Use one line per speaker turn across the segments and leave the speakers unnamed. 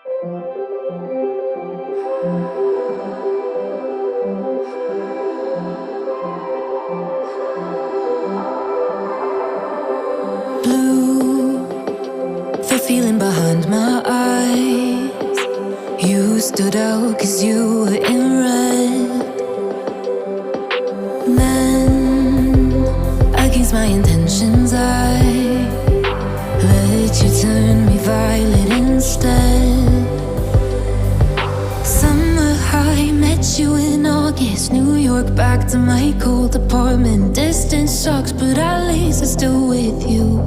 Blue, the feeling behind my eyes. You stood out 'cause you were in red. Then, against my intentions, I let you turn me violet instead. Summer high, met you in August. New York, back to my cold apartment. Distance sucks, but at least I'm still with you.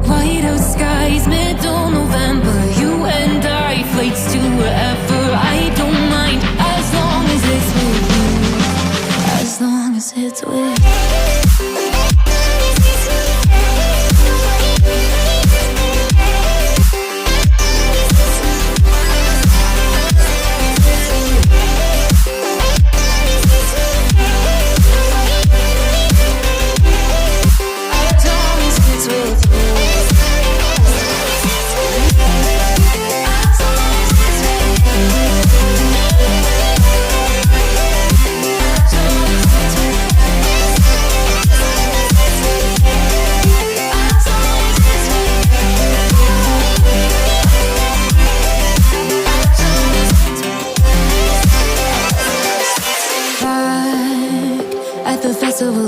Whiteout skies, middle November. You and I, flights to wherever. I don't mind, as long as it's with you. As long as it's with you.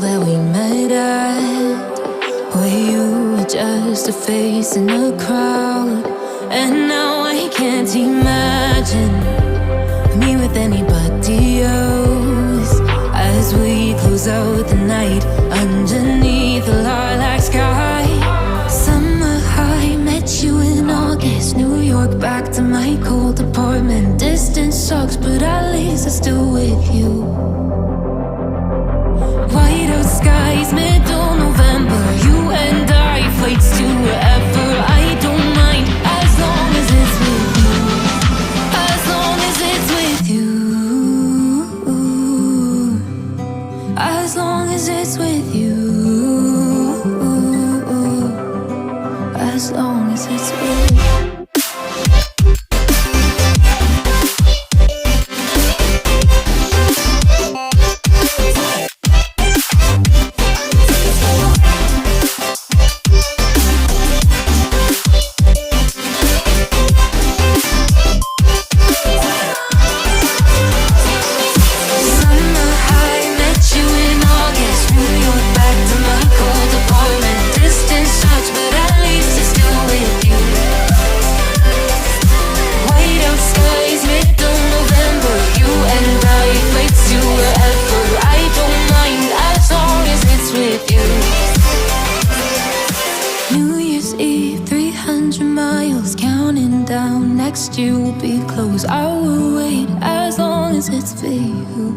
That we met at, where you were just a face in a crowd. And now I can't imagine me with anybody else. As we close out the night underneath the lilac sky. Summer high, met you in August. New York, back to my cold apartment. Distance sucks, but at least I'm still with you. Whiteout skies, middle November. You and I, flights to wherever. I don't mind, as long as it's with you. As long as it's with you. As long as it's with you. As long as it's with you. Next year will be close. I will wait as long as it's for you.